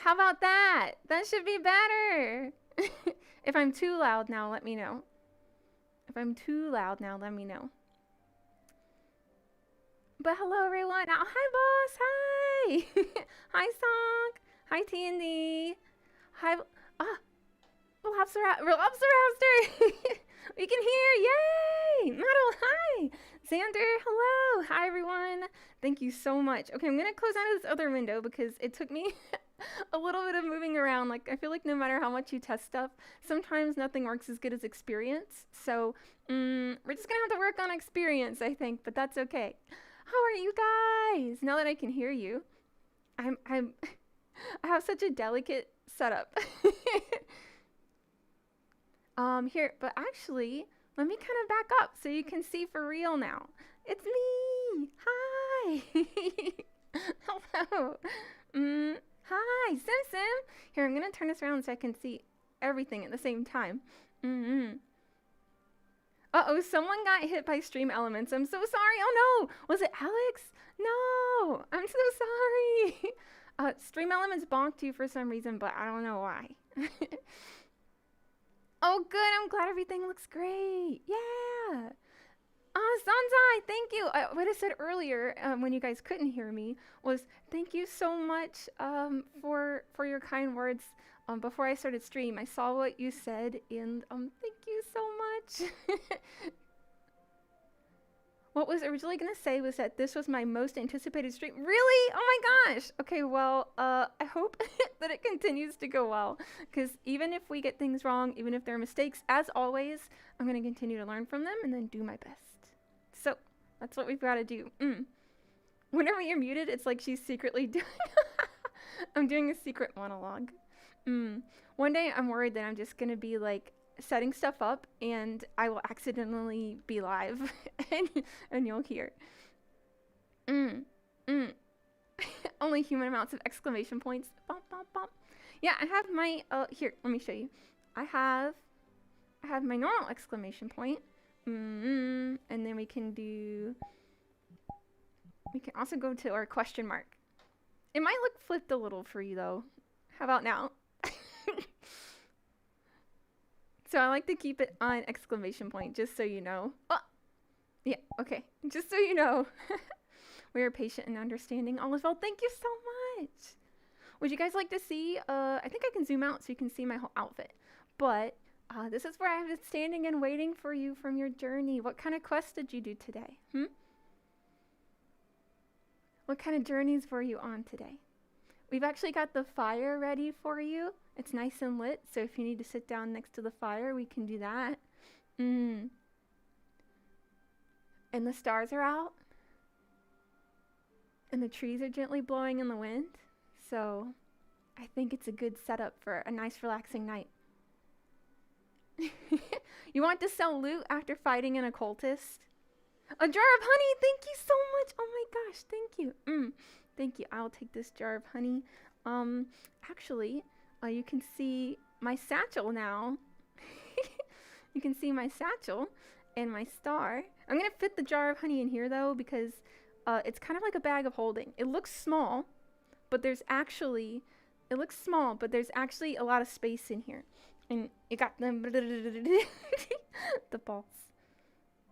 How about that? That should be better. If I'm too loud now, let me know. If I'm too loud now, let me know. But hello, everyone. Oh, hi, boss. Hi. Hi, Song. Hi, Tandy. Hi. Ah, Lobster Rapster. We can hear. Yay. Metal. Hi. Xander. Hello. Hi, everyone. Thank you so much. Okay, I'm going to close out of this other window because it took me a little bit of moving around. Like, I feel like no matter how much you test stuff, sometimes nothing works as good as experience. So, we're just going to have to work on experience, I think, but that's okay. How are you guys? Now that I can hear you, I'm I have such a delicate setup. Here, but actually, let me kind of back up so you can see for real now. It's me. Hi. Hello. Hi, Sim Sim. Here, I'm gonna turn this around so I can see everything at the same time. Uh-oh, someone got hit by stream elements. I'm so sorry. Oh no! Was it Alex? No! I'm so sorry. Stream elements bonked you for some reason, but I don't know why. Oh, good. I'm glad everything looks great. Yeah. Sanzai, thank you. What I said earlier, when you guys couldn't hear me, was thank you so much for your kind words. Before I started stream, I saw what you said, and thank you so much. What was originally gonna say was that this was my most anticipated stream. Really? Oh my gosh. Okay, well, I hope that it continues to go well, because even if we get things wrong, even if there are mistakes, as always, I'm gonna continue to learn from them and then do my best. So that's what we've got to do. Whenever you're muted, it's like she's secretly doing. I'm doing a secret monologue. One day I'm worried that I'm just gonna be like setting stuff up and I will accidentally be live and you'll hear. Only human amounts of exclamation points. Bump, bump, bump. Yeah, I have my here, let me show you. I have my normal exclamation point. And then we can also go to our question mark. It might look flipped a little for you though. How about now? So I like to keep it on exclamation point, just so you know. Oh, yeah, okay. Just so you know. We are patient and understanding. All is well. Thank you so much. Would you guys like to see, I think I can zoom out so you can see my whole outfit. But this is where I have been standing and waiting for you from your journey. What kind of quest did you do today? What kind of journeys were you on today? We've actually got the fire ready for you. It's nice and lit, so if you need to sit down next to the fire, we can do that. And the stars are out. And the trees are gently blowing in the wind. So I think it's a good setup for a nice relaxing night. You want to sell loot after fighting an occultist? A jar of honey! Thank you so much! Oh my gosh, thank you. Thank you. I'll take this jar of honey. Actually, you can see my satchel now. You can see my satchel and my star. I'm gonna fit the jar of honey in here though because it's kind of like a bag of holding. It looks small, but there's actually a lot of space in here. And it got the the balls,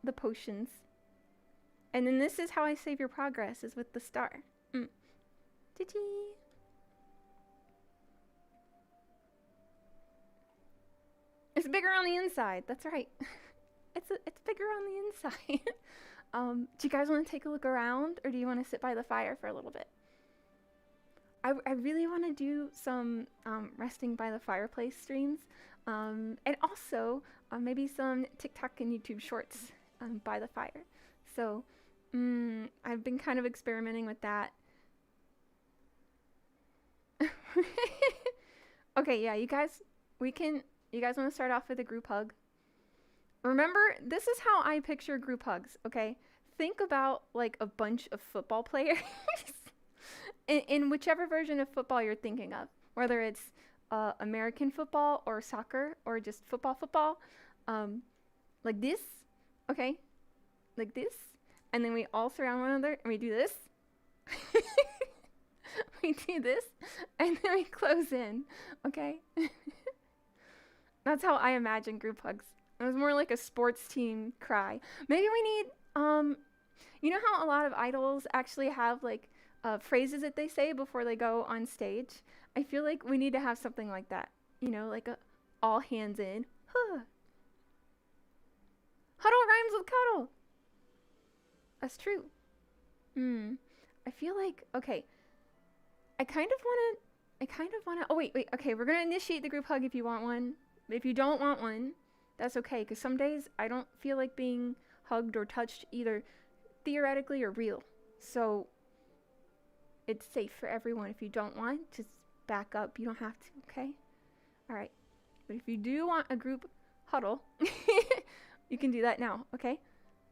the potions. And then this is how I save your progress, is with the star. It's bigger on the inside. That's right. It's bigger on the inside. Do you guys want to take a look around, or do you want to sit by the fire for a little bit? I really want to do some resting by the fireplace streams, and also maybe some TikTok and YouTube shorts by the fire. So I've been kind of experimenting with that. Okay, yeah, you guys want to start off with a group hug? Remember, this is how I picture group hugs, okay? Think about like a bunch of football players in whichever version of football you're thinking of, whether it's American football or soccer or just football, like this, okay? Like this, and then we all surround one another and we do this. we do this, and then we close in, okay? That's how I imagine group hugs. It was more like a sports team cry. Maybe we need, you know how a lot of idols actually have like phrases that they say before they go on stage? I feel like we need to have something like that. You know, like a all hands in. Huh. Huddle rhymes with cuddle. That's true. I feel like, okay. I kind of want to, oh wait, okay, we're going to initiate the group hug if you want one. If you don't want one, that's okay, because some days I don't feel like being hugged or touched either theoretically or real. So it's safe for everyone. If you don't want, just back up. You don't have to, okay? All right. But if you do want a group huddle, you can do that now, okay?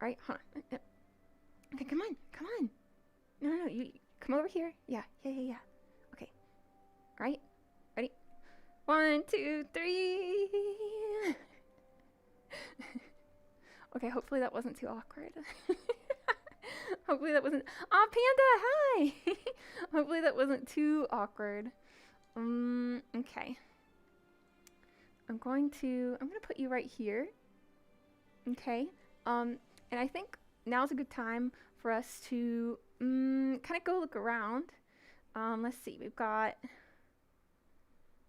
All right, hold on. Okay, come on. No, you come over here. Yeah. Okay. All right. Ready? 1, 2, 3. Okay, hopefully that wasn't too awkward. Hopefully that wasn't. Aw, Panda, hi. Hopefully that wasn't too awkward. Okay. I'm gonna put you right here. Okay. And I think now's a good time for us to kind of go look around. Let's see. We've got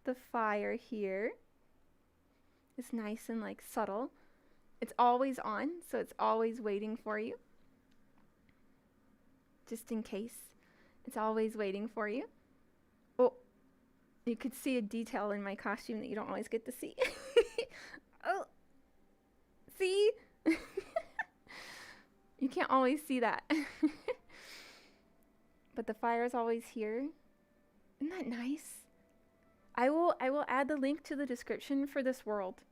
the fire here. It's nice and like subtle. It's always on, so it's always waiting for you. Just in case. It's always waiting for you. Oh, you could see a detail in my costume that you don't always get to see. Oh, see? You can't always see that. But the fire is always here. Isn't that nice? I will add the link to the description for this world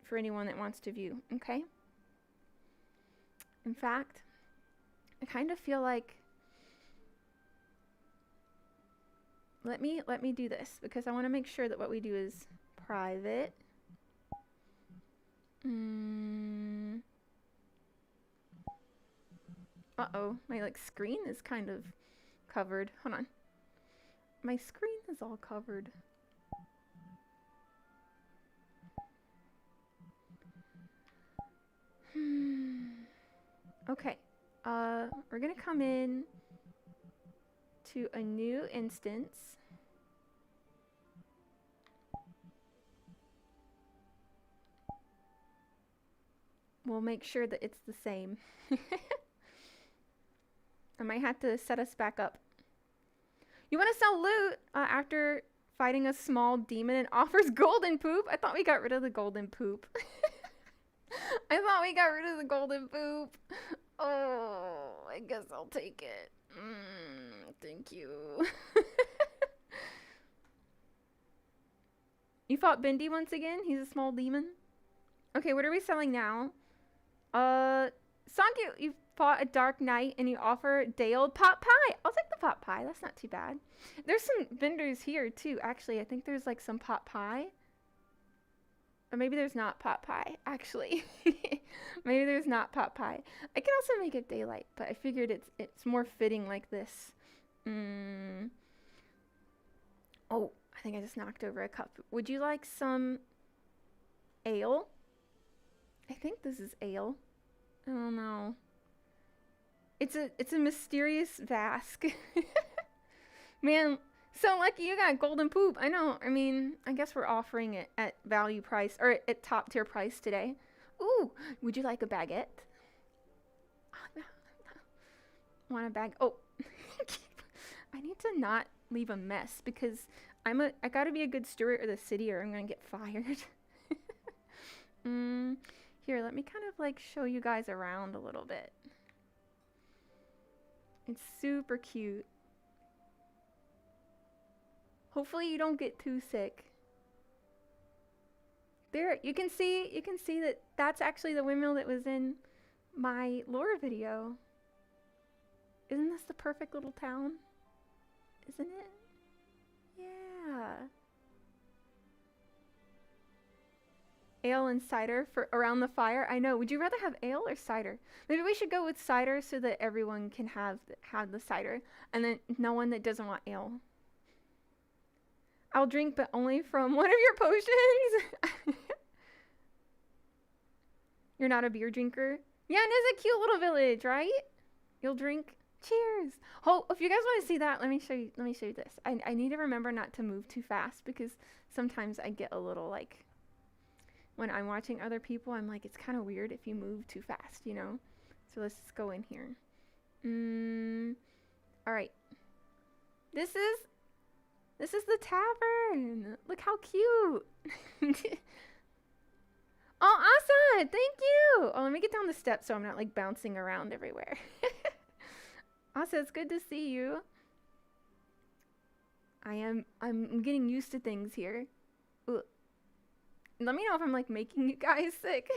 for anyone that wants to view, okay? In fact, I kind of feel like let me do this because I want to make sure that what we do is private. Uh-oh, my like screen is kind of covered. Hold on. My screen is all covered. Okay. We're gonna come in to a new instance. We'll make sure that it's the same. I might have to set us back up. You want to sell loot after fighting a small demon and offers golden poop? I thought we got rid of the golden poop. I thought we got rid of the golden poop. Oh, I guess I'll take it. Thank you. You fought Bindi once again? He's a small demon. Okay, what are we selling now? Sanku, you fought a dark knight and you offer day-old pot pie. I'll take the pot pie. That's not too bad. There's some vendors here too. Actually, I think there's like some pot pie. Or maybe there's not pot pie, actually. Maybe there's not pot pie. I can also make it daylight, but I figured it's more fitting like this. Oh, I think I just knocked over a cup. Would you like some ale? I think this is ale. I don't know. It's a mysterious Vask. Man, so lucky you got golden poop. I know. I mean, I guess we're offering it at value price or at top tier price today. Ooh, would you like a baguette? Want a bag? Oh, I need to not leave a mess because I gotta be a good steward of the city or I'm gonna get fired. Here, let me kind of like show you guys around a little bit. It's super cute. Hopefully you don't get too sick. There, you can see that that's actually the windmill that was in my lore video. Isn't this the perfect little town? Isn't it? Yeah. Ale and cider for around the fire. I know. Would you rather have ale or cider? Maybe we should go with cider so that everyone can have the cider, and then no one that doesn't want ale. I'll drink, but only from one of your potions. You're not a beer drinker? Yeah, and it's a cute little village, right? You'll drink. Cheers. Oh, if you guys want to see that, let me show you this. I need to remember not to move too fast because sometimes I get a little like, when I'm watching other people, I'm like, it's kind of weird if you move too fast, you know? So let's just go in here. All right. This is the tavern. Look how cute. Oh, Asa, thank you. Oh, let me get down the steps so I'm not like bouncing around everywhere. Asa, it's good to see you. I'm getting used to things here. Ugh. Let me know if I'm like making you guys sick.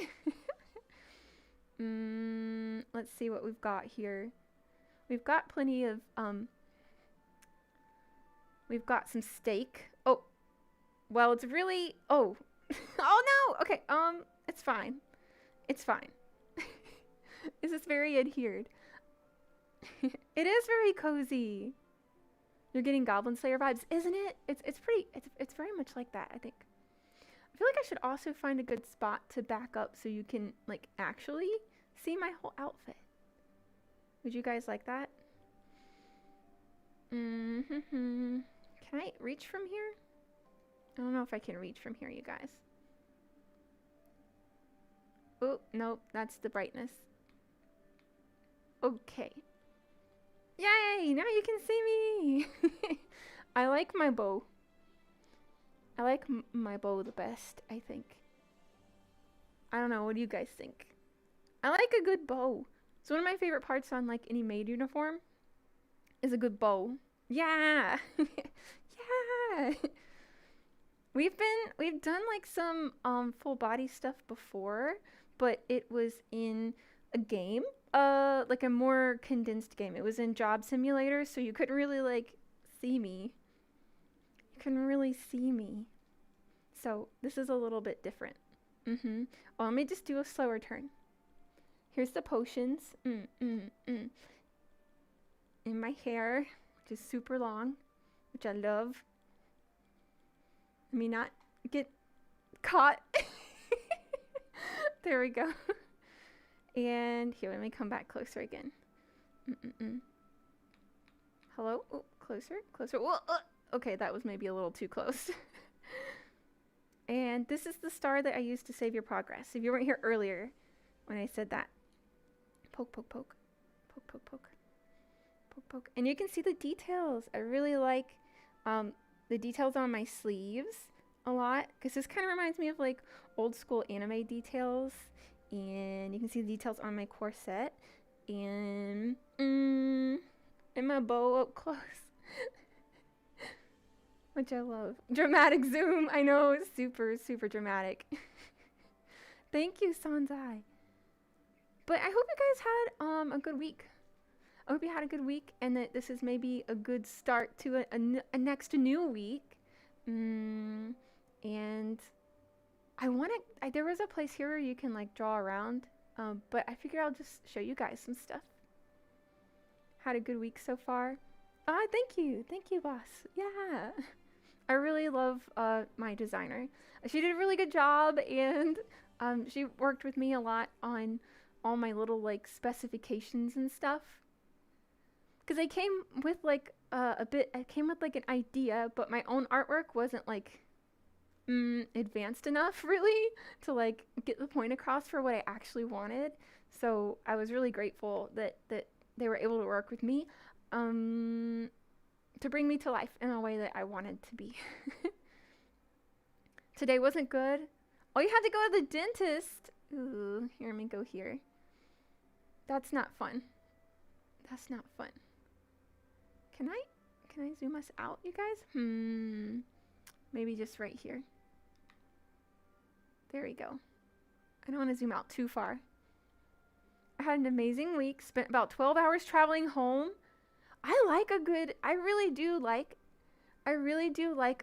Let's see what we've got here. We've got plenty of we've got some steak. Oh, well, it's really, oh, oh no. Okay, it's fine. It's fine. This is very adhered. It is very cozy. You're getting Goblin Slayer vibes, isn't it? It's very much like that, I think. I feel like I should also find a good spot to back up so you can like actually see my whole outfit. Would you guys like that? Can I reach from here? I don't know if I can reach from here, you guys. Oh, nope, that's the brightness. Okay. Yay, now you can see me. I like my bow. I like my bow the best, I think. I don't know, what do you guys think? I like a good bow. It's one of my favorite parts on like any maid uniform is a good bow. Yeah. Yeah. We've done like some full body stuff before, but it was in a game, like a more condensed game. It was in Job Simulator, so you couldn't really like see me. You couldn't really see me. So this is a little bit different. Well, let me just do a slower turn. Here's the potions. In my hair, which is super long, which I love. Let me not get caught. There we go. And here, let me come back closer again. Hello? Oh, closer, closer. Whoa, okay, that was maybe a little too close. And this is the star that I used to save your progress. If you weren't here earlier when I said that. Poke, poke, poke. Poke, poke, poke. Poke, poke. And you can see the details. I really like the details on my sleeves a lot, because this kind of reminds me of like old school anime details. And you can see the details on my corset and my bow up close. Which I love. Dramatic zoom. I know, it's super, super dramatic. Thank you, Sanzai. But I hope you guys had a good week. I hope you had a good week and that this is maybe a good start to a next new week. And I want to, there was a place here where you can like draw around, but I figure I'll just show you guys some stuff. Had a good week so far. Thank you, boss. Yeah. I really love my designer. She did a really good job, and she worked with me a lot on all my little like specifications and stuff. Because I came with like I came with like an idea, but my own artwork wasn't like advanced enough really to like get the point across for what I actually wanted. So I was really grateful that they were able to work with me to bring me to life in a way that I wanted to be. Today wasn't good. Oh, you had to go to the dentist. Ooh, here, let me go here. That's not fun. That's not fun. Can I zoom us out, you guys? Maybe just right here. There we go. I don't want to zoom out too far. I had an amazing week. Spent about 12 hours traveling home. I really do like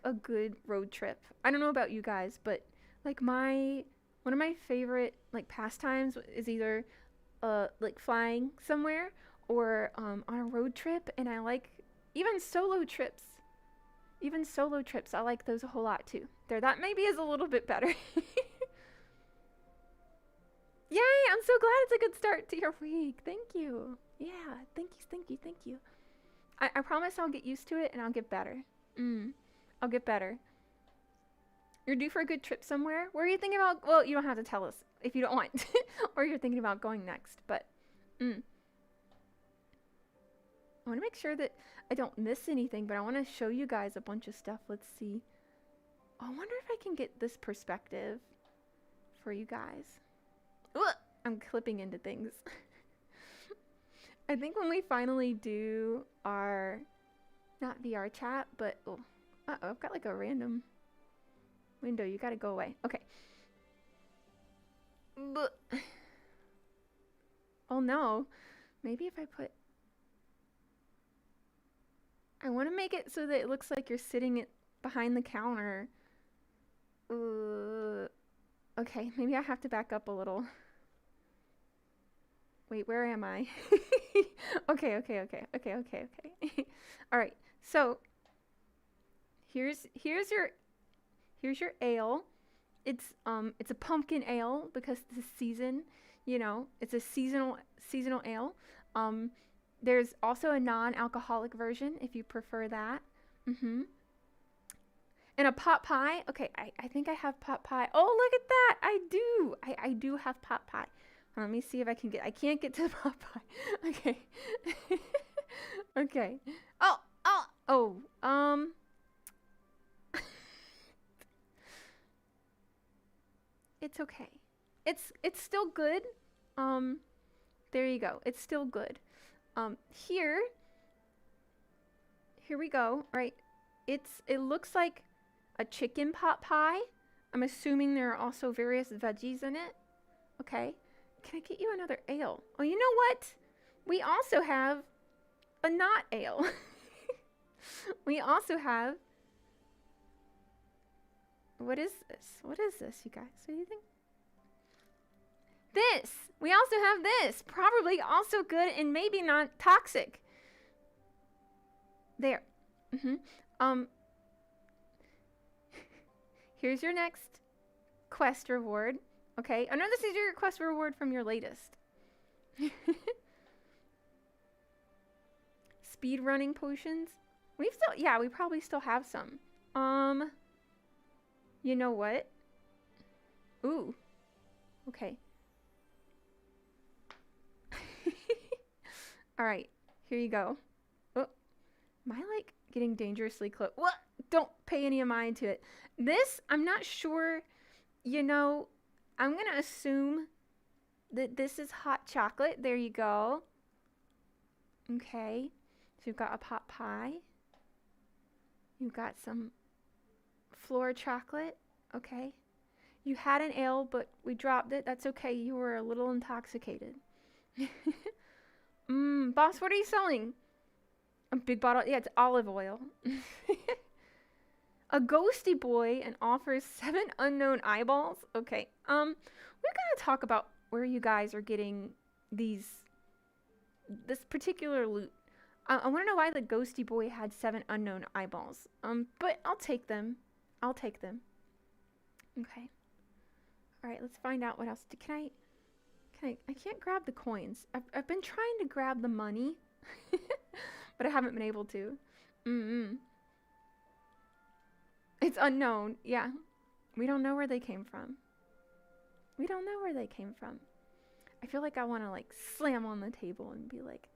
a good road trip. I don't know about you guys, but like my one of my favorite like pastimes is either like flying somewhere or on a road trip, and I like even solo trips. Even solo trips, I like those a whole lot too. There, that maybe is a little bit better. Yay, I'm so glad it's a good start to your week. Thank you. Yeah, thank you, thank you, thank you. I promise I'll get used to it and I'll get better. I'll get better. You're due for a good trip somewhere? Where are you thinking about? Well, you don't have to tell us if you don't want. Or you're thinking about going next, but I want to make sure that I don't miss anything, but I want to show you guys a bunch of stuff. Let's see. Oh, I wonder if I can get this perspective for you guys. Ugh, I'm clipping into things. I think when we finally do our, not VR chat, but, oh, uh-oh, I've got like a random window. You gotta go away. Okay. Oh no. Maybe if I put, I want to make it so that it looks like you're sitting behind the counter. Okay, maybe I have to back up a little. Wait, where am I? Okay. All right. So here's your ale. It's a pumpkin ale because this season, you know, it's a seasonal ale. There's also a non-alcoholic version if you prefer that. And a pot pie. Okay, I think I have pot pie. Oh, look at that. I do. I do have pot pie. Let me see if I can get, I can't get to the pot pie. Okay. Okay. It's okay. It's still good. There you go. It's still good. Here we go. Right. It looks like a chicken pot pie. I'm assuming there are also various veggies in it. Okay. Can I get you another ale? Oh, you know what? We also have a not ale. We also have, what is this? What is this, you guys? What do you think? This. We also have this. Probably also good and maybe not toxic. There. Here's your next quest reward. Okay. Oh no, this is your quest reward from your latest. Speed running potions. We probably still have some. You know what? Ooh. Okay. All right. Here you go. Oh, am I like getting dangerously close? What? Don't pay any mind to it. This, I'm not sure. You know, I'm going to assume that this is hot chocolate. There you go. Okay. So you've got a pot pie. You've got some floor chocolate. Okay. You had an ale, but we dropped it. That's okay. You were a little intoxicated. Boss, what are you selling? A big bottle. Yeah, it's olive oil. A ghosty boy and offers 7 unknown eyeballs. Okay. We're gonna talk about where you guys are getting this particular loot. I want to know why the ghosty boy had 7 unknown eyeballs. But I'll take them. Okay. All right. Let's find out what else. I can't grab the coins. I've been trying to grab the money, but I haven't been able to. It's unknown. Yeah. We don't know where they came from. I feel like I want to like slam on the table and be like,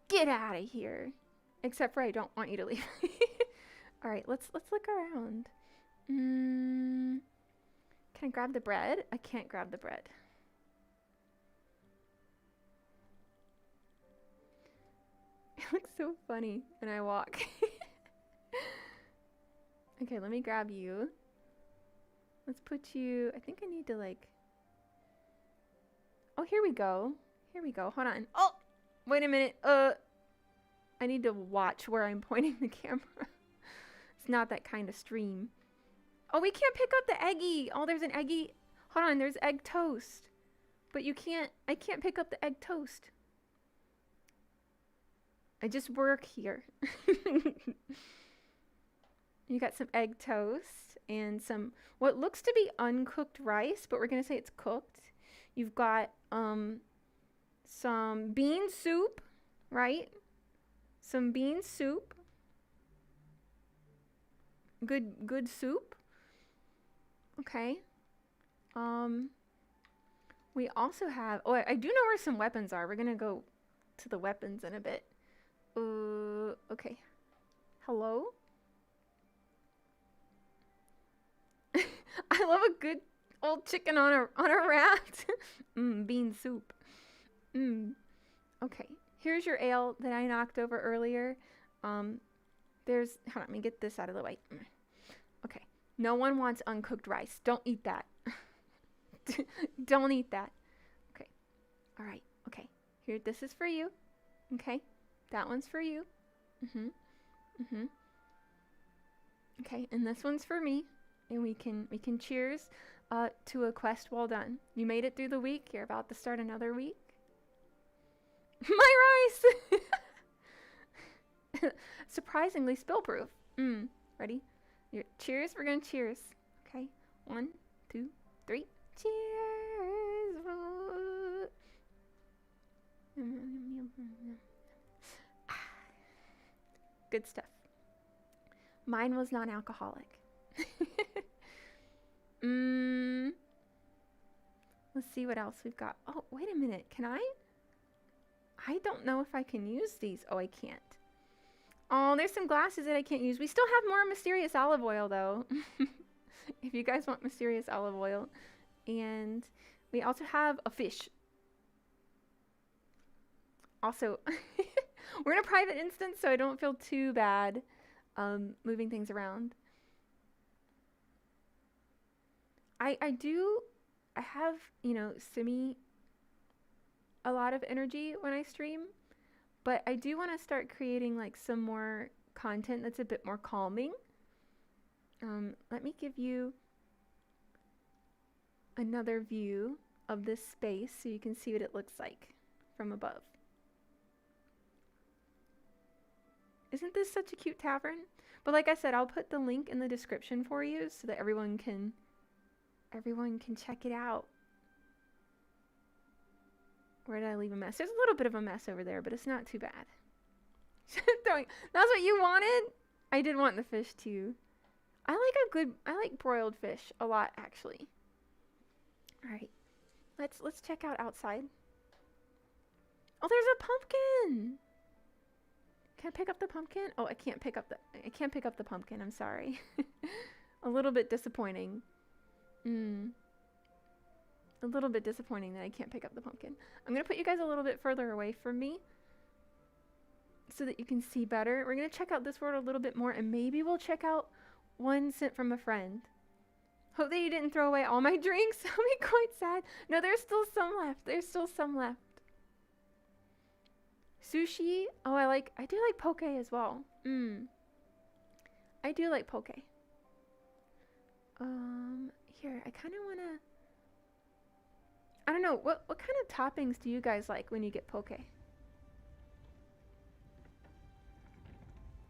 get out of here. Except for I don't want you to leave. All right, let's look around. Can I grab the bread? I can't grab the bread. It looks so funny when I walk. Okay, let me grab you. Let's put you, I think I need to like, oh, here we go. Hold on. Oh, wait a minute. I need to watch where I'm pointing the camera. It's not that kind of stream. Oh, we can't pick up the eggy. Oh, there's an eggy. Hold on, there's egg toast. But I can't pick up the egg toast. I just work here. You got some egg toast and some what looks to be uncooked rice, but we're gonna say it's cooked. You've got some bean soup, right? Some bean soup. Good soup. Okay. We also have, oh, I do know where some weapons are. We're gonna go to the weapons in a bit. Okay. Hello? I love a good old chicken on a rat. Bean soup. Okay. Here's your ale that I knocked over earlier. Hold on, let me get this out of the way. Okay. No one wants uncooked rice. Don't eat that. Don't eat that. Okay. All right. Okay. Here, this is for you. Okay. That one's for you. Okay, and this one's for me. And we can cheers to a quest well done. You made it through the week. You're about to start another week. My rice. Surprisingly spill proof. Ready? Cheers. We're gonna cheers. Okay. 1, 2, 3. Cheers. Good stuff. Mine was non-alcoholic. Let's see what else we've got. Oh, wait a minute. Can I? I don't know if I can use these. Oh, I can't. Oh, there's some glasses that I can't use. We still have more mysterious olive oil, though. If you guys want mysterious olive oil. And we also have a fish. Also, we're in a private instance, so I don't feel too bad moving things around. I have, a lot of energy when I stream, but I do want to start creating like some more content that's a bit more calming. Let me give you another view of this space so you can see what it looks like from above. Isn't this such a cute tavern? But like I said, I'll put the link in the description for you so that everyone can check it out. Where did I leave a mess? There's a little bit of a mess over there, but it's not too bad. That's what you wanted? I did want the fish too. I like broiled fish a lot, actually. All right. Let's check out outside. Oh, there's a pumpkin. Can I pick up the pumpkin? Oh, I can't pick up the pumpkin. I'm sorry. A little bit disappointing. A little bit disappointing that I can't pick up the pumpkin. I'm going to put you guys a little bit further away from me so that you can see better. We're going to check out this world a little bit more, and maybe we'll check out one sent from a friend. Hope that you didn't throw away all my drinks. I'll be quite sad. No, there's still some left. Sushi. Oh, I do like poke as well. I do like poke. Here, I kind of want to, I don't know, what kind of toppings do you guys like when you get poke?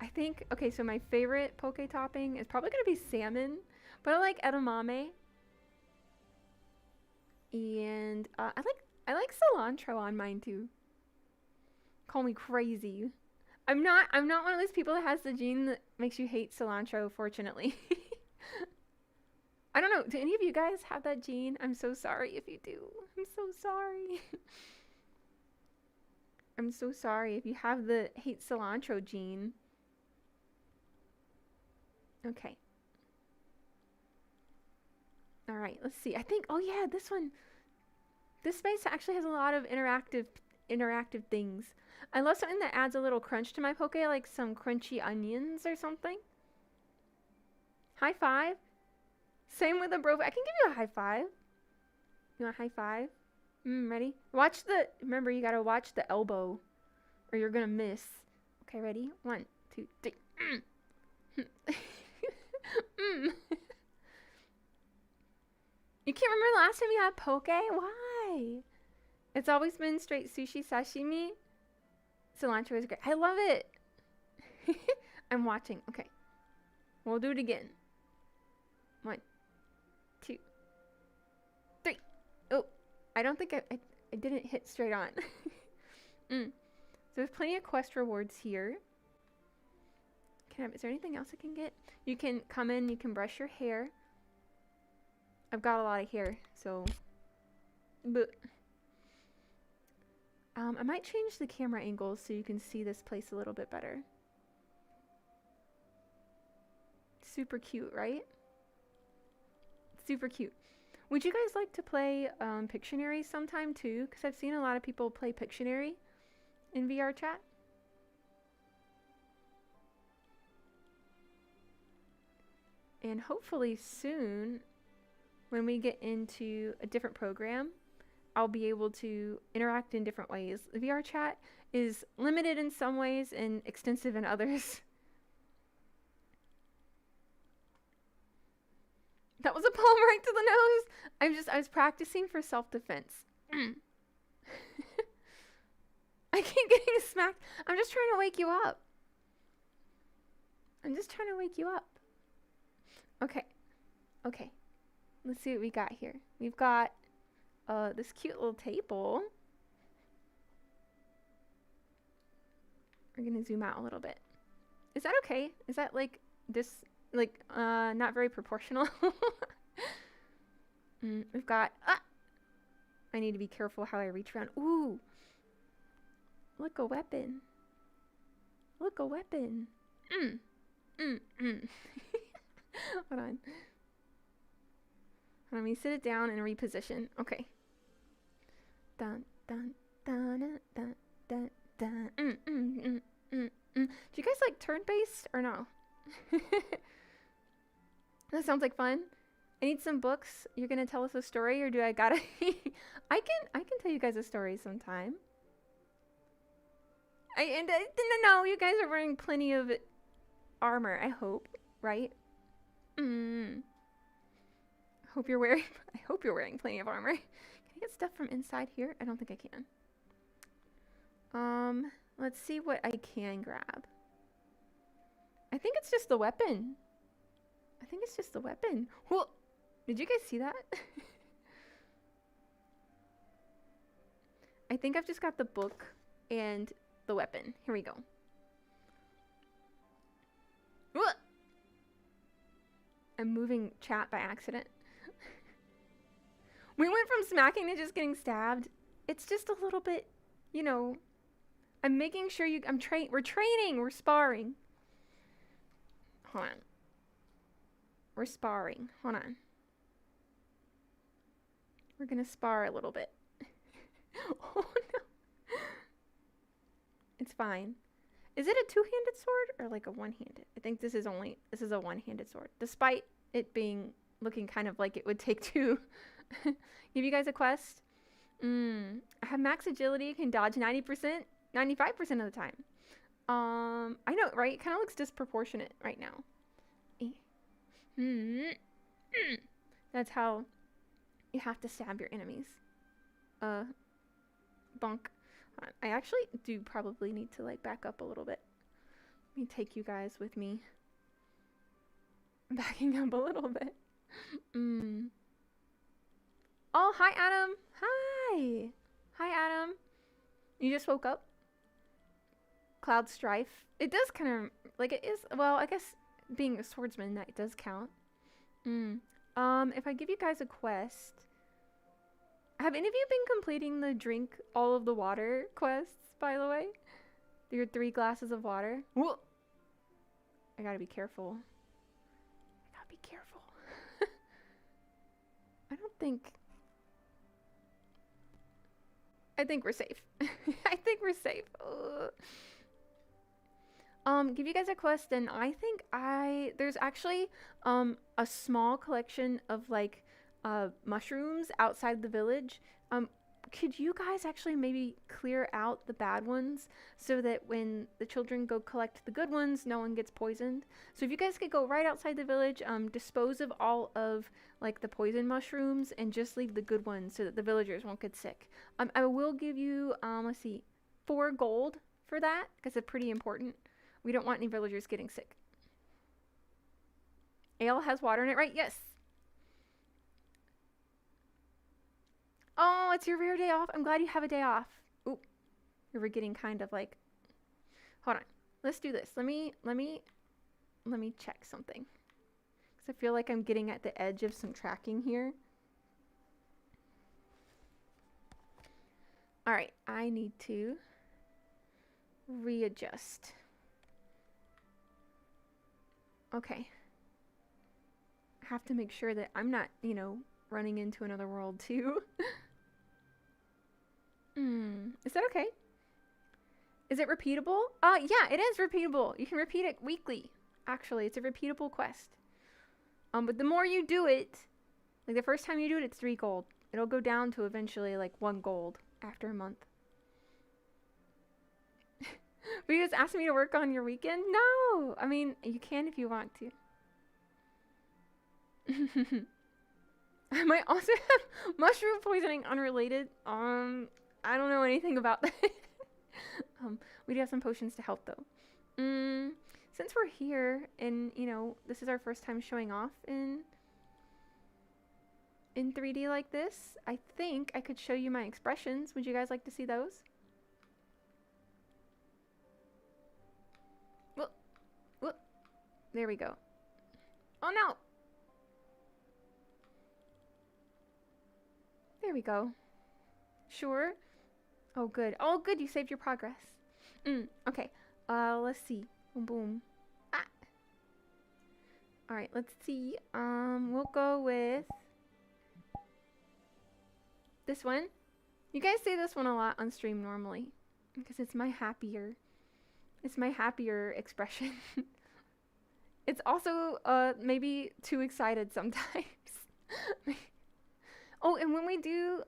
I think, okay, so my favorite poke topping is probably going to be salmon, but I like edamame. And I like cilantro on mine too. Call me crazy. I'm not one of those people that has the gene that makes you hate cilantro, fortunately. I don't know. Do any of you guys have that gene? I'm so sorry if you do. I'm so sorry. I'm so sorry if you have the hate cilantro gene. Okay. All right, let's see. I think, oh yeah, this one. This space actually has a lot of interactive things. I love something that adds a little crunch to my poke, like some crunchy onions or something. High five. Same with a bro. I can give you a high five. You want a high five? Ready? Remember, you gotta watch the elbow or you're gonna miss. Okay, ready? 1, 2, 3. You can't remember the last time you had poke? Why? It's always been straight sushi sashimi. Cilantro is great. I love it. I'm watching. Okay. We'll do it again. 1, 2, 3. Oh, I don't think I didn't hit straight on. So there's plenty of quest rewards here. Is there anything else I can get? You can come in, you can brush your hair. I've got a lot of hair, so. But I might change the camera angles so you can see this place a little bit better. Super cute, right? Super cute. Would you guys like to play Pictionary sometime too? Because I've seen a lot of people play Pictionary in VR chat. And hopefully soon, when we get into a different program, I'll be able to interact in different ways. The VR chat is limited in some ways and extensive in others. That was a palm right to the nose. I was practicing for self-defense. I keep getting smacked. I'm just trying to wake you up. Okay. Okay. Let's see what we got here. We've got this cute little table. We're gonna zoom out a little bit. Is that okay? Is that like this, like not very proportional? We've got I need to be careful how I reach around. Ooh, look, a weapon. Look, a weapon. Hold on. Let me sit it down and reposition. Okay. Dun dun dun dun dun dun. Do you guys like turn-based or no? That sounds like fun. I need some books. You're gonna tell us a story, or do I gotta? I can tell you guys a story sometime. No, you guys are wearing plenty of armor. I hope, right? I hope you're wearing plenty of armor. Can I get stuff from inside here? I don't think I can. Let's see what I can grab. I think it's just the weapon. Whoa! Did you guys see that? I think I've just got the book and the weapon. Here we go. Whoa! I'm moving chat by accident. We went from smacking to just getting stabbed. It's just a little bit, you know. I'm making sure we're training, we're sparring. Hold on. We're sparring. Hold on. We're gonna spar a little bit. Oh no. It's fine. Is it a two-handed sword or like a one-handed? I think this is a one-handed sword, despite it looking kind of like it would take two. Give you guys a quest. I have max agility, can dodge 90%, 95% of the time. I know, right? It kind of looks disproportionate right now. That's how you have to stab your enemies. Bonk. I actually do probably need to like back up a little bit. Let me take you guys with me. Backing up a little bit. Oh, hi Adam. Hi. Hi Adam. You just woke up? Cloud Strife. It does kind of like it is, well, I guess being a swordsman that does count. If I give you guys a quest, have any of you been completing the drink all of the water quests, by the way? Your 3 glasses of water. Whoa! I gotta be careful. I think we're safe. I think we're safe. Give you guys a quest, and I think there's actually a small collection of like mushrooms outside the village. could you guys actually maybe clear out the bad ones so that when the children go collect the good ones, no one gets poisoned? So if you guys could go right outside the village, dispose of all of like the poison mushrooms and just leave the good ones so that the villagers won't get sick. I will give you, let's see, 4 gold for that because it's pretty important. We don't want any villagers getting sick. Ale has water in it, right? Yes. Oh, it's your rare day off. I'm glad you have a day off. Ooh, you're getting kind of like. Hold on. Let's do this. Let me check something. Cause I feel like I'm getting at the edge of some tracking here. All right, I need to readjust. Okay. I have to make sure that I'm not, running into another world too. Is that okay? Is it repeatable? Yeah, it is repeatable. You can repeat it weekly. Actually, it's a repeatable quest. But the more you do it, like the first time you do it, it's 3 gold. It'll go down to eventually like 1 gold after a month. But you just asked me to work on your weekend? No! I mean, you can if you want to. I might also have mushroom poisoning unrelated. I don't know anything about that. We do have some potions to help though. Since we're here and, this is our first time showing off in 3D like this, I think I could show you my expressions. Would you guys like to see those? Whoop. There we go. Oh no! There we go. Sure. Oh, good. Oh, good. You saved your progress. Okay. Let's see. Boom, boom. Ah. All right. Let's see. We'll go with this one. You guys say this one a lot on stream normally because it's my happier expression. It's also maybe too excited sometimes. Oh, and when we do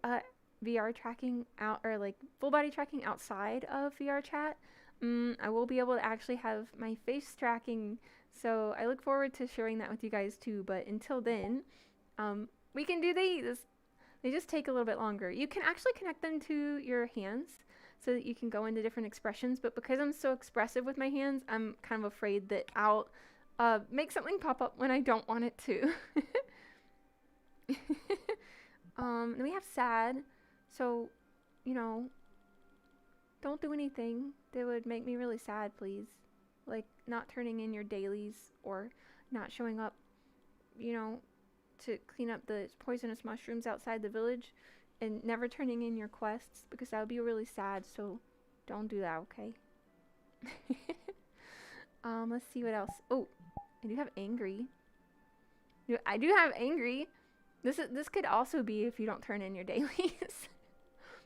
VR tracking out or like full body tracking outside of VR chat, I will be able to actually have my face tracking. So I look forward to sharing that with you guys too. But until then, we can do these. They just take a little bit longer. You can actually connect them to your hands so that you can go into different expressions. But because I'm so expressive with my hands, I'm kind of afraid that I'll make something pop up when I don't want it to. Then we have sad. So, don't do anything that would make me really sad, please. Like not turning in your dailies or not showing up, to clean up the poisonous mushrooms outside the village and never turning in your quests because that would be really sad. So don't do that, okay? Let's see what else. Oh, I do have angry. I do have angry. This could also be if you don't turn in your dailies.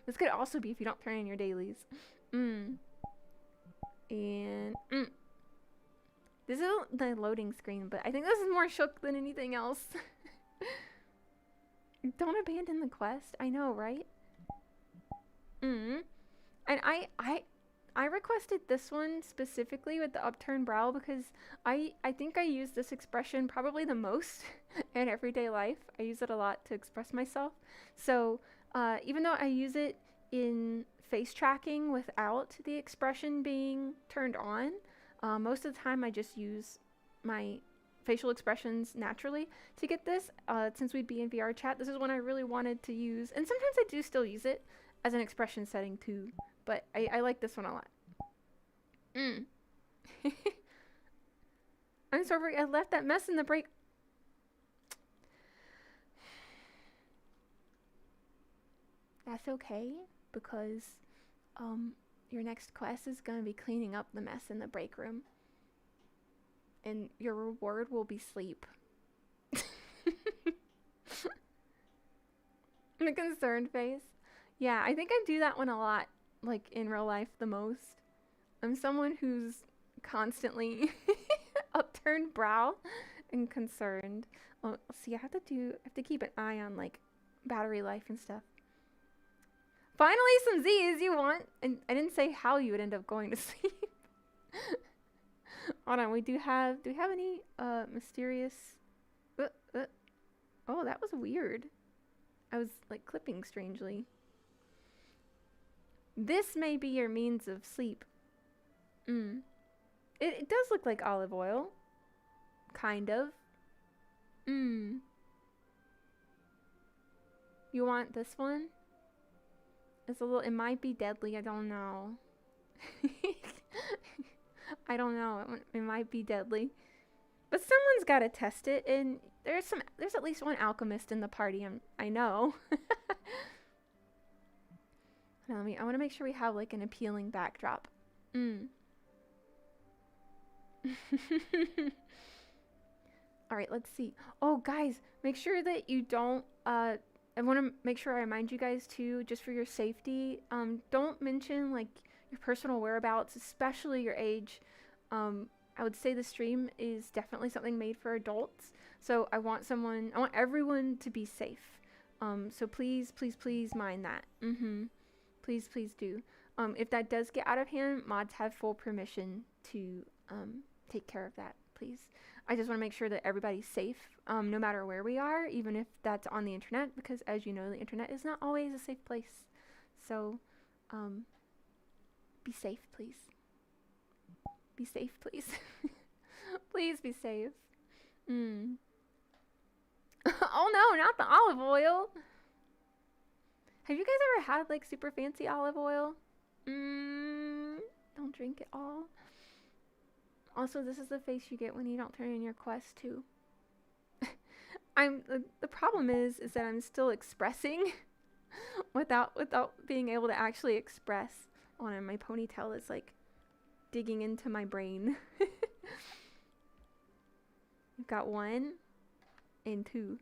This could also be if you don't turn in your dailies. And this is the loading screen, but I think this is more shook than anything else. Don't abandon the quest. I know, right? And I requested this one specifically with the upturned brow because I think I use this expression probably the most in everyday life. I use it a lot to express myself. So even though I use it in face tracking without the expression being turned on, most of the time I just use my facial expressions naturally to get this. Since we'd be in VR chat, this is one I really wanted to use. And sometimes I do still use it as an expression setting too. But I like this one a lot. I'm sorry, I left that mess in the break. That's okay, because your next quest is going to be cleaning up the mess in the break room. And your reward will be sleep. The concerned face. Yeah, I think I do that one a lot. Like in real life the most. I'm someone who's constantly upturned brow and concerned. Oh, see, I have to keep an eye on like battery life and stuff. Finally, some Z's you want. And I didn't say how you would end up going to sleep. Hold on, do we have any mysterious? Uh, uh. Oh, that was weird. I was like clipping strangely. This may be your means of sleep. It does look like olive oil. Kind of. You want this one? It might be deadly, I don't know. I don't know, it might be deadly. But someone's gotta test it, and there's at least one alchemist in the party, I know. Now, I wanna make sure we have like an appealing backdrop. Alright, let's see. Oh, guys, make sure that you don't, I want to make sure I remind you guys too, just for your safety, don't mention like your personal whereabouts, especially your age. I would say the stream is definitely something made for adults, so I want everyone to be safe. So please mind that. Please do. If that does get out of hand, mods have full permission to take care of that, please. I just want to make sure that everybody's safe, no matter where we are, even if that's on the internet, because as you know, the internet is not always a safe place. So, be safe, please. Be safe, please. Please be safe. Oh no, not the olive oil. Have you guys ever had like super fancy olive oil? Don't drink it all. Also, this is the face you get when you don't turn in your quest too. The problem is that I'm still expressing without being able to actually express. Oh, and my ponytail is like digging into my brain. We've got 1 and 2.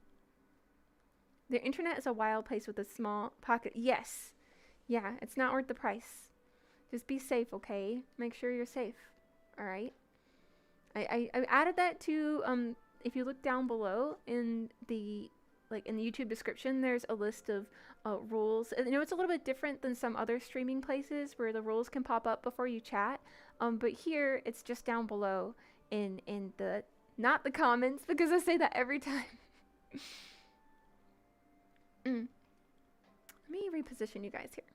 The internet is a wild place with a small pocket. Yes. Yeah, it's not worth the price. Just be safe, okay? Make sure you're safe. Alright? I added that to, if you look down below in the YouTube description, there's a list of rules. You know, it's a little bit different than some other streaming places where the rules can pop up before you chat. But here, it's just down below in the, not the comments, because I say that every time. Let me reposition you guys here.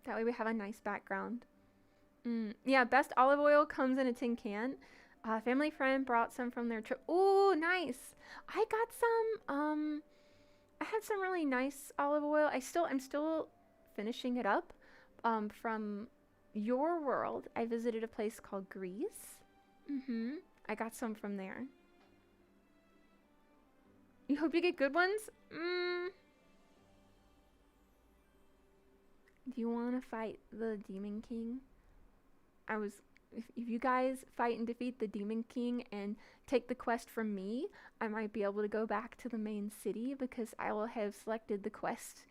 That way we have a nice background. Yeah, best olive oil comes in a tin can. Family friend brought some from their trip. Ooh, nice. I got some, I had some really nice olive oil. I'm still finishing it up. From your world, I visited a place called Greece. I got some from there. You hope you get good ones? Do you want to fight the Demon King? If you guys fight and defeat the Demon King and take the quest from me, I might be able to go back to the main city because I will have selected the quest,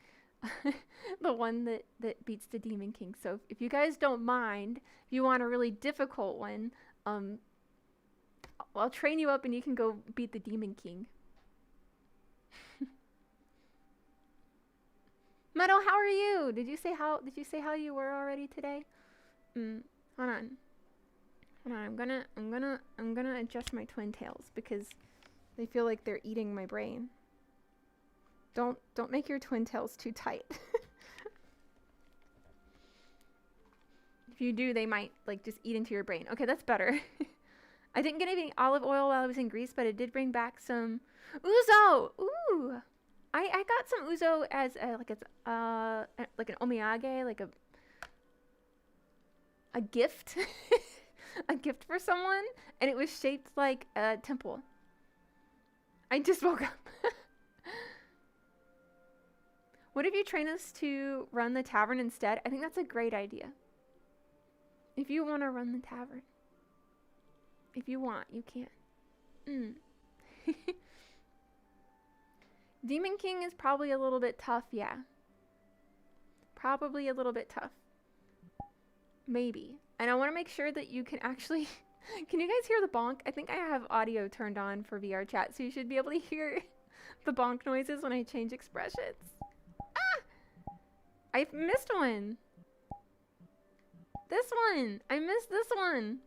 the one that beats the Demon King. So if you guys don't mind, if you want a really difficult one, I'll train you up and you can go beat the Demon King. Meadow, how are you? Did you say how you were already today? Hold on. I'm gonna adjust my twin tails because they feel like they're eating my brain. Don't make your twin tails too tight. If you do, they might like just eat into your brain. Okay, that's better. I didn't get any olive oil while I was in Greece, but I did bring back some ouzo. Ooh. I got some ouzo as like an omiyage, like a gift. A gift for someone, and it was shaped like a temple. I just woke up. What if you train us to run the tavern instead? I think that's a great idea. If you want to run the tavern. If you want, you can. Demon King is probably a little bit tough, yeah. Probably a little bit tough. Maybe. And I want to make sure that you can actually... Can you guys hear the bonk? I think I have audio turned on for VR chat, so you should be able to hear the bonk noises when I change expressions. Ah! I've missed one. This one. I missed this one.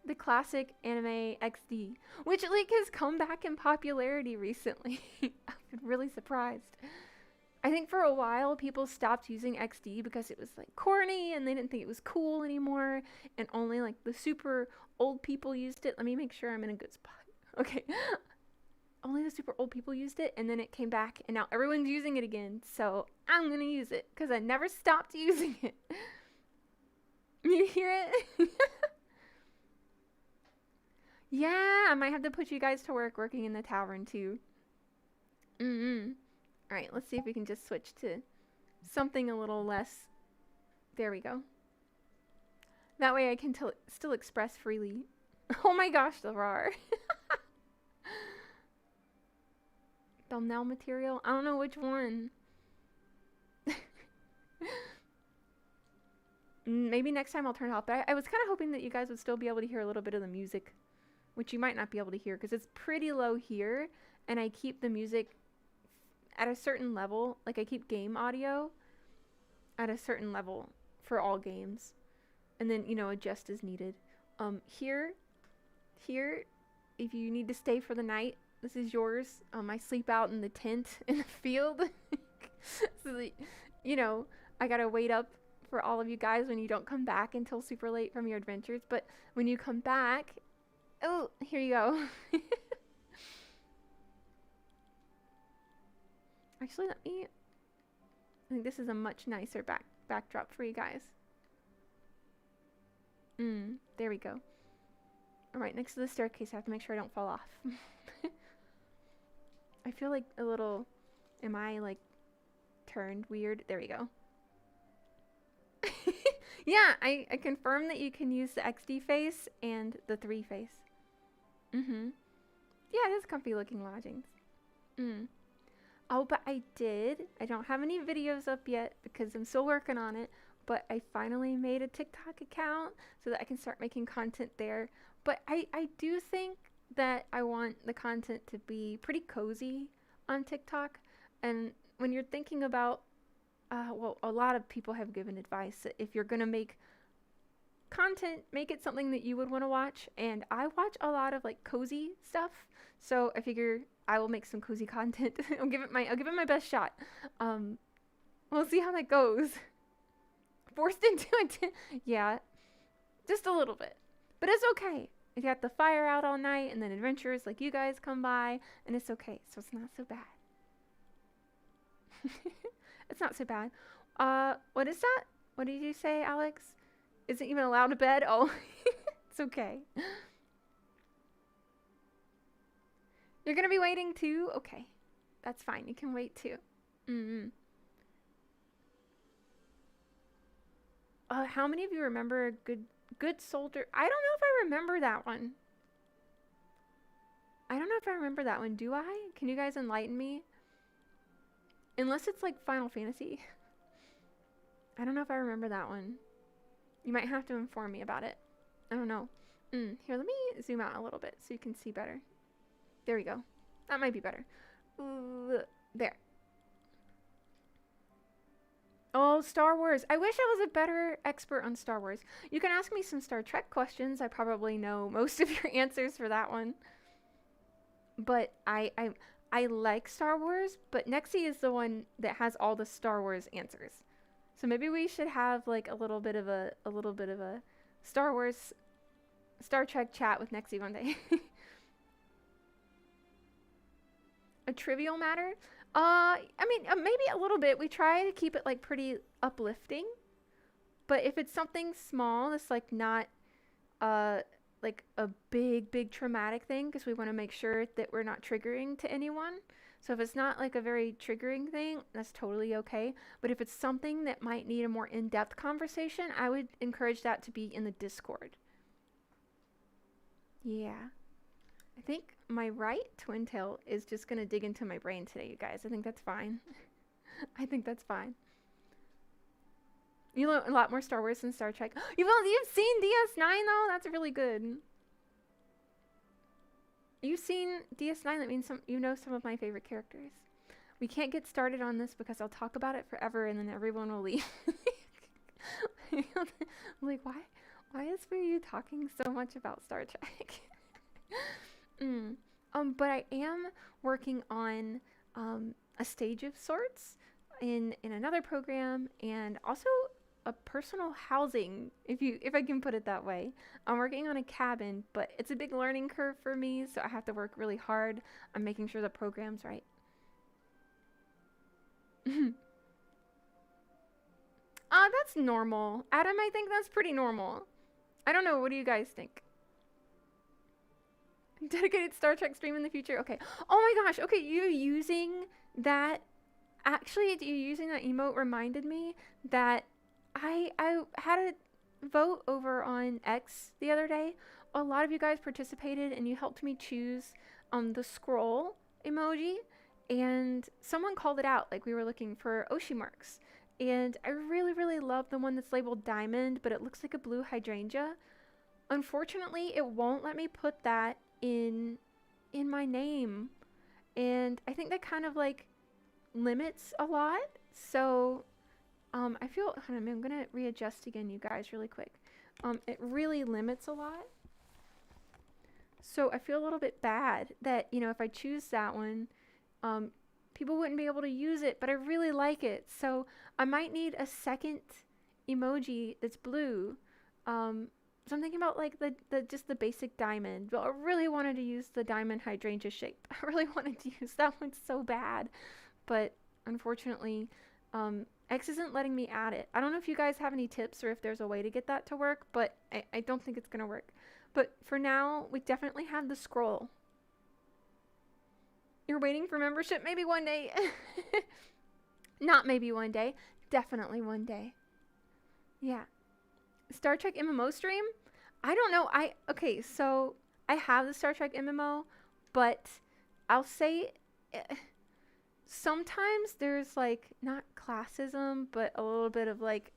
The classic anime XD, which like has come back in popularity recently. I've been really surprised. I think for a while people stopped using XD because it was like corny and they didn't think it was cool anymore, and only like the super old people used it. Let me make sure I'm in a good spot. Okay. Only the super old people used it, and then it came back and now everyone's using it again. So I'm gonna use it because I never stopped using it. You hear it? Yeah, I might have to put you guys to work working in the tavern too. Alright, let's see if we can just switch to something a little less. There we go. That way I can still express freely. Oh my gosh, the RAR. Thumbnail material? I don't know which one. Maybe next time I'll turn it off. But I was kind of hoping that you guys would still be able to hear a little bit of the music, which you might not be able to hear because it's pretty low here, and I keep the music at a certain level. Like I keep game audio at a certain level for all games, and then adjust as needed. Here, if you need to stay for the night, this is yours. I sleep out in the tent in the field. So that, I gotta wait up for all of you guys when you don't come back until super late from your adventures. But when you come back, oh, here you go. Actually, I think this is a much nicer backdrop for you guys. There we go. All right, next to the staircase, I have to make sure I don't fall off. I feel like a little, am I like turned weird? There we go. Yeah, I confirm that you can use the XD face and the 3 face. Yeah, it is comfy looking lodgings. Oh, but I don't have any videos up yet because I'm still working on it, but I finally made a TikTok account so that I can start making content there. But I do think that I want the content to be pretty cozy on TikTok. And when you're thinking about well, a lot of people have given advice that if you're gonna make content, make it something that you would want to watch. And I watch a lot of like cozy stuff, so I figure I will make some cozy content. I'll give it my best shot. We'll see how that goes. Forced into it, yeah, just a little bit, but it's okay. You got the fire out all night, and then adventurers like you guys come by, and it's okay. So it's not so bad. It's not so bad. What is that? What did you say, Alex? Isn't even allowed to bed? Oh, it's okay. You're gonna be waiting too? Okay. That's fine. You can wait too. How many of you remember Good Soldier? I don't know if I remember that one. I don't know if I remember that one. Do I? Can you guys enlighten me? Unless it's like Final Fantasy. I don't know if I remember that one. You might have to inform me about it. I don't know. Here, let me zoom out a little bit so you can see better. There we go. That might be better. There. Oh, Star Wars. I wish I was a better expert on Star Wars. You can ask me some Star Trek questions. I probably know most of your answers for that one. But I like Star Wars, but Nexi is the one that has all the Star Wars answers. So maybe we should have like a little bit of a Star Wars, Star Trek chat with Nexi one day. A trivial matter? I mean, maybe a little bit. We try to keep it like pretty uplifting. But if it's something small, that's like not like a big traumatic thing, because we want to make sure that we're not triggering to anyone. So if it's not like a very triggering thing, that's totally okay. But if it's something that might need a more in-depth conversation, I would encourage that to be in the Discord. Yeah. I think my right twin tail is just going to dig into my brain today, you guys. I think that's fine. I think that's fine. You learn a lot more Star Wars than Star Trek. You've seen DS9 though? That's really good. You've seen DS9, that means you know some of my favorite characters. We can't get started on this because I'll talk about it forever and then everyone will leave. Like, why is Fuyu talking so much about Star Trek? But I am working on a stage of sorts in another program, and also a personal housing, if I can put it that way. I'm working on a cabin, but it's a big learning curve for me, so I have to work really hard on making sure the program's right. That's normal. Adam, I think that's pretty normal. I don't know, what do you guys think? Dedicated Star Trek stream in the future? Okay. Oh my gosh, okay, you using that, actually, you using that emote reminded me that I had a vote over on X the other day. A lot of you guys participated and you helped me choose the scroll emoji, and someone called it out, like we were looking for Oshi marks. And I really, really love the one that's labeled diamond, but it looks like a blue hydrangea. Unfortunately, it won't let me put that in my name. And I think that kind of like limits a lot. So I feel, hold on, I'm gonna readjust again, you guys, really quick. It really limits a lot. So I feel a little bit bad that, you know, if I choose that one, people wouldn't be able to use it, but I really like it. So I might need a second emoji that's blue. So I'm thinking about like just the basic diamond, but I really wanted to use the diamond hydrangea shape. I really wanted to use that one so bad, but unfortunately, X isn't letting me add it. I don't know if you guys have any tips or if there's a way to get that to work, but I don't think it's gonna work. But for now, we definitely have the scroll. You're waiting for membership? Maybe one day. Not maybe one day. Definitely one day. Yeah. Star Trek MMO stream? I don't know. Okay, so I have the Star Trek MMO, but I'll say sometimes there's like not classism, but a little bit of like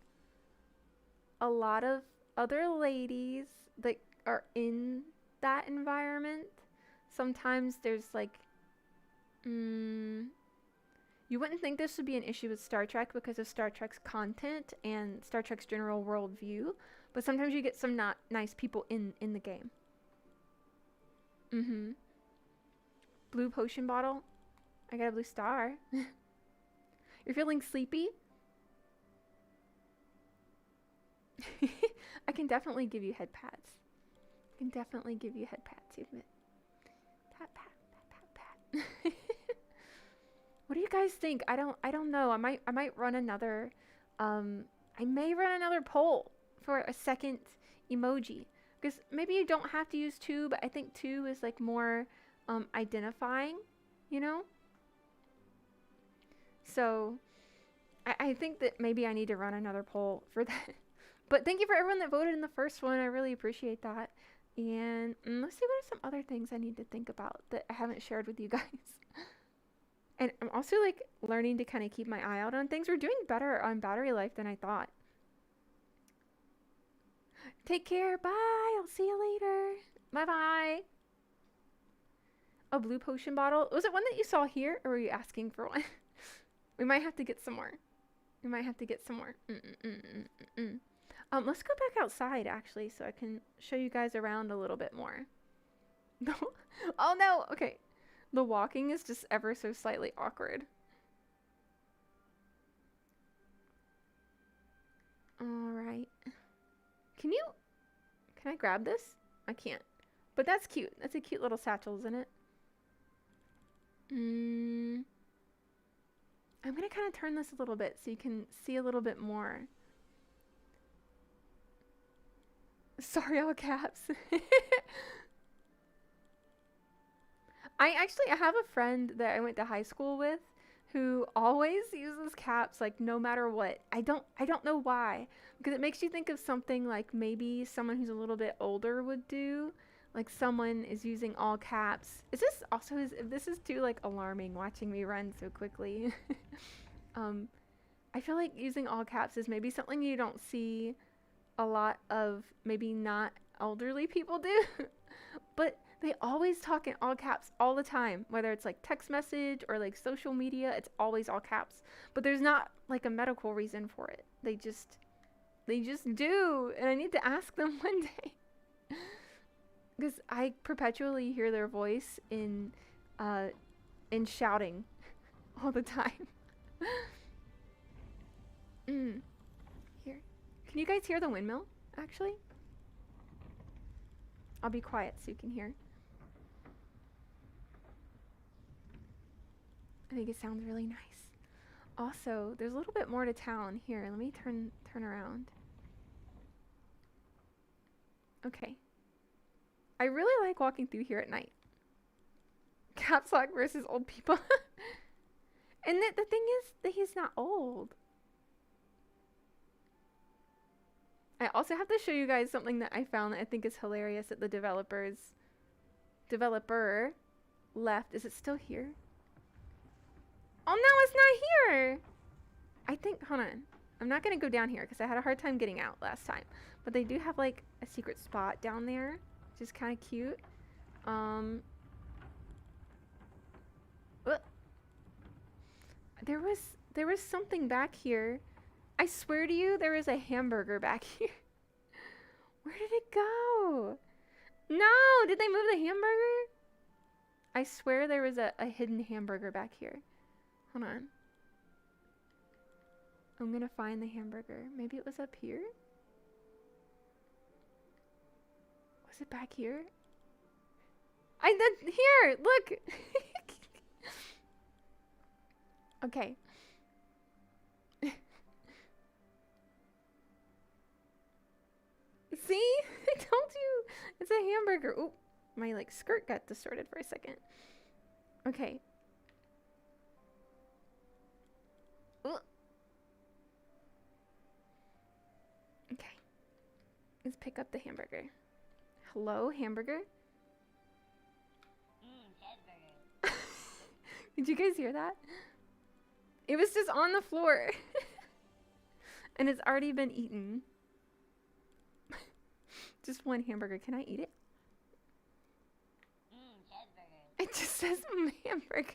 a lot of other ladies that are in that environment. Sometimes there's like you wouldn't think this would be an issue with Star Trek because of Star Trek's content and Star Trek's general worldview, but sometimes you get some not nice people in the game. Blue potion bottle. I got a blue star. You're feeling sleepy? I can definitely give you head pads. I can definitely give you head pads, you admit. Pat, pat, pat, pat, pat. What do you guys think? I don't know. I might run another I may run another poll for a second emoji, because maybe you don't have to use two, but I think two is like more identifying, you know? So I think that maybe I need to run another poll for that. But thank you for everyone that voted in the first one. I really appreciate that. And let's see, what are some other things I need to think about that I haven't shared with you guys. And I'm also like learning to kind of keep my eye out on things. We're doing better on battery life than I thought. Take care. Bye. I'll see you later. Bye bye. A blue potion bottle. Was it one that you saw here, or were you asking for one? We might have to get some more. We might have to get some more. Let's go back outside actually, so I can show you guys around a little bit more. Oh no. Okay. The walking is just ever so slightly awkward. Alright. Can I grab this? I can't. But that's cute. That's a cute little satchel, isn't it? I'm gonna kind of turn this a little bit so you can see a little bit more. Sorry, all caps. I have a friend that I went to high school with who always uses caps, like no matter what. I don't know why, because it makes you think of something like maybe someone who's a little bit older would do, like someone is using all caps. Is this also this is too like alarming, watching me run so quickly. I feel like using all caps is maybe something you don't see a lot of, maybe not elderly people do. But They always talk in all caps all the time, whether it's like text message or like social media, it's always all caps. But there's not like a medical reason for it. They just do, and I need to ask them one day. Because I perpetually hear their voice in shouting all the time. Here. Can you guys hear the windmill, actually? I'll be quiet so you can hear. I think it sounds really nice. Also, there's a little bit more to town. Here, let me turn around. Okay. I really like walking through here at night. Caps lock versus old people. And the thing is that he's not old. I also have to show you guys something that I found that I think is hilarious that the developer left. Is it still here? Oh no, it's not here. I think, hold on. I'm not going to go down here because I had a hard time getting out last time. But they do have like a secret spot down there, which is kind of cute. There was something back here. I swear to you, there was a hamburger back here. Where did it go? No, did they move the hamburger? I swear there was a hidden hamburger back here. Hold on. I'm gonna find the hamburger. Maybe it was up here? Was it back here? Here, look! Okay. See? I told you! It's a hamburger. Oop, my like skirt got distorted for a second. Okay. Okay. Let's pick up the hamburger. Hello, hamburger? Hamburger. Did you guys hear that? It was just on the floor. And it's already been eaten. Just one hamburger. Can I eat it? Hamburger. It just says hamburger.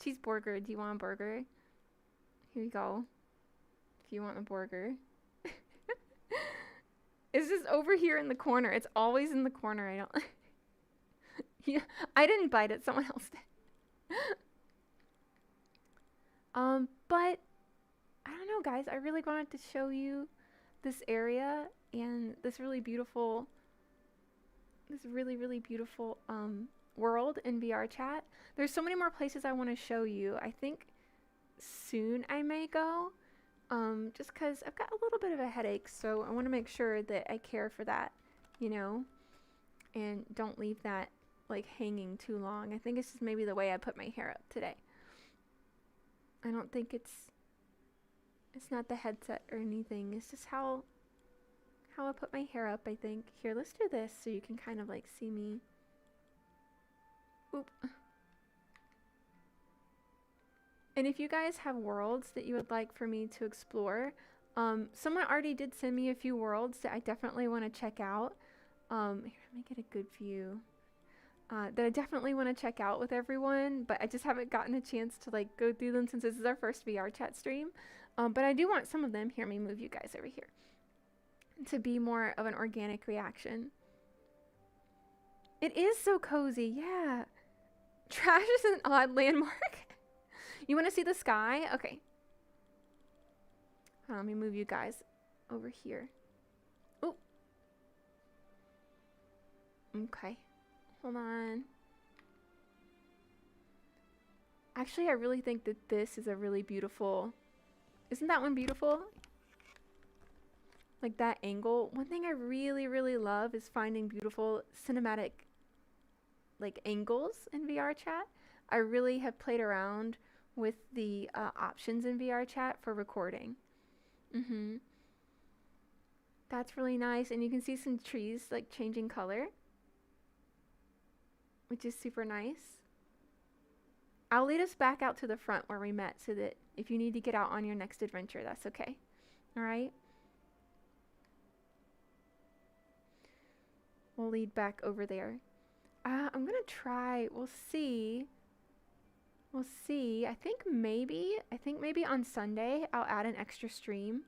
Cheeseburger. Do you want a burger? Here you go. If you want a burger. It's just over here in the corner. It's always in the corner. I don't... Yeah, I didn't bite it. Someone else did. But I don't know, guys. I really wanted to show you this area and this really beautiful world in VR chat. There's so many more places I want to show you. I think soon I may go, just because I've got a little bit of a headache, so I want to make sure that I care for that, you know, and don't leave that like hanging too long. I think it's just maybe the way I put my hair up today. I don't think it's not the headset or anything. It's just how I put my hair up, I think. Here, let's do this so you can kind of like see me. Oop. And if you guys have worlds that you would like for me to explore, someone already did send me a few worlds that I definitely want to check out. Here, let me get a good view. That I definitely want to check out with everyone, but I just haven't gotten a chance to like go through them since this is our first VR chat stream. But I do want some of them. Here, let me move you guys over here to be more of an organic reaction. It is so cozy, yeah. Trash is an odd landmark. You want to see the sky? Okay. Let me move you guys over here. Oh. Okay. Hold on. Actually, I really think that this is a really beautiful... Isn't that one beautiful? Like that angle. One thing I really, really love is finding beautiful cinematic like angles in VR chat. I really have played around with the options in VR chat for recording. That's really nice. And you can see some trees like changing color, which is super nice. I'll lead us back out to the front where we met so that if you need to get out on your next adventure, that's okay. All right? will lead back over there. I'm gonna try. We'll see. We'll see. I think maybe on Sunday I'll add an extra stream.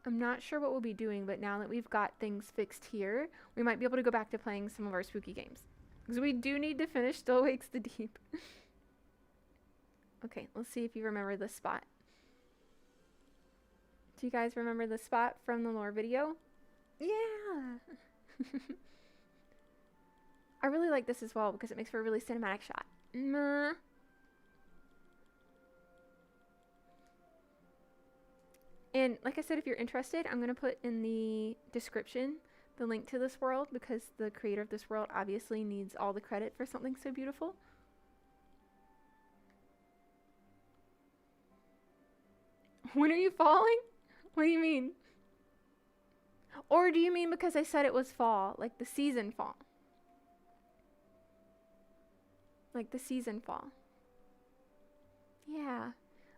I'm not sure what we'll be doing, but now that we've got things fixed here, we might be able to go back to playing some of our spooky games. Because we do need to finish Still Wakes the Deep. Okay, let's see if you remember this spot. Do you guys remember the spot from the lore video? Yeah! I really like this as well because it makes for a really cinematic shot. And like I said, if you're interested, I'm going to put in the description the link to this world because the creator of this world obviously needs all the credit for something so beautiful. When are you falling? What do you mean? Or do you mean because I said it was fall, like the season fall? Like the season fall. Yeah.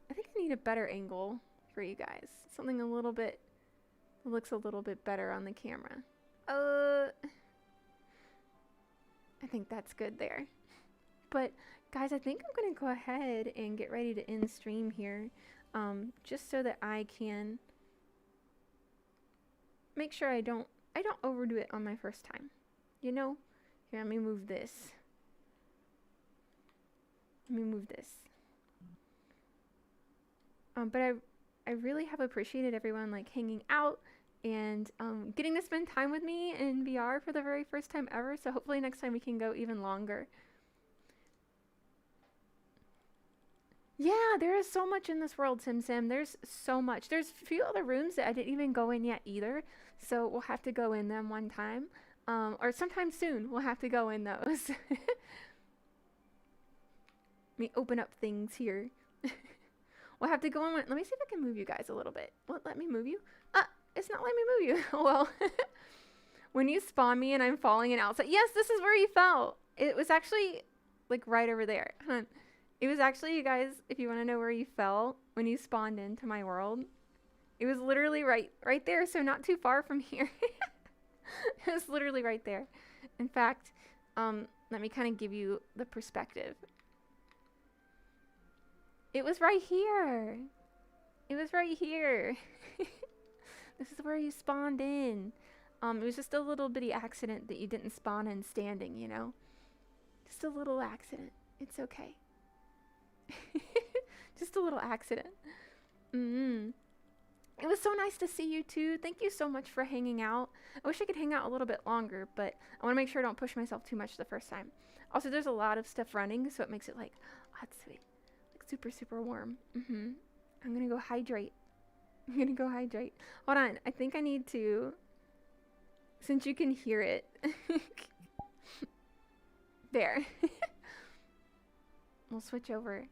I think I need a better angle for you guys. Something a little bit, looks a little bit better on the camera. I think that's good there. But guys, I think I'm going to go ahead and get ready to end stream here. Just so that I can make sure I don't overdo it on my first time. You know? Here, let me move this. But I really have appreciated everyone like hanging out and getting to spend time with me in VR for the very first time ever. So hopefully next time we can go even longer. Yeah, there is so much in this world, Sim. There's so much. There's a few other rooms that I didn't even go in yet either. So we'll have to go in them one time. Or sometime soon, we'll have to go in those. Let me open up things here. We'll have to go in one. Let me see if I can move you guys a little bit. Let me move you. It's not letting me move you. Well, when you spawn me and I'm falling and outside. Yes, this is where you fell. It was actually like right over there. Hold on. It was actually, you guys, if you want to know where you fell when you spawned into my world, it was literally right there, so not too far from here. It was literally right there. In fact, let me kind of give you the perspective. It was right here. It was right here. This is where you spawned in. It was just a little bitty accident that you didn't spawn in standing, you know? Just a little accident. It's okay. Just a little accident. It was so nice to see you too. Thank you so much for hanging out. I wish I could hang out a little bit longer, but I want to make sure I don't push myself too much the first time. Also, there's a lot of stuff running, so it makes it like hot, sweet, like super, super warm. I'm gonna go hydrate. Hold on. I think I need to, since you can hear it. There. We'll switch over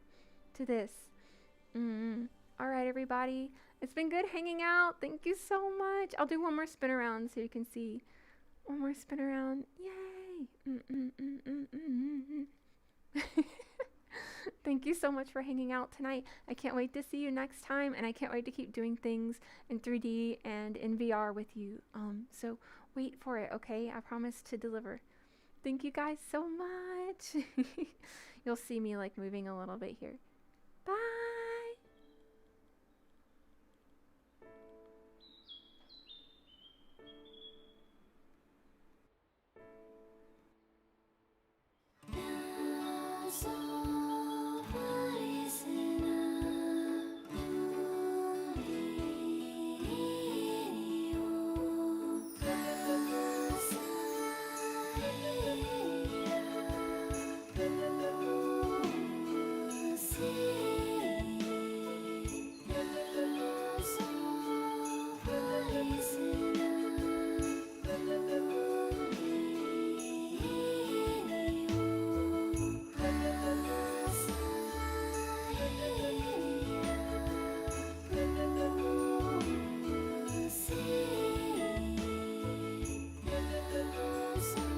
to this. All right, everybody. It's been good hanging out. Thank you so much. I'll do one more spin around so you can see. One more spin around. Yay. Thank you so much for hanging out tonight. I can't wait to see you next time, and I can't wait to keep doing things in 3D and in VR with you. So wait for it, okay? I promise to deliver. Thank you guys so much. You'll see me like moving a little bit here. Bye. So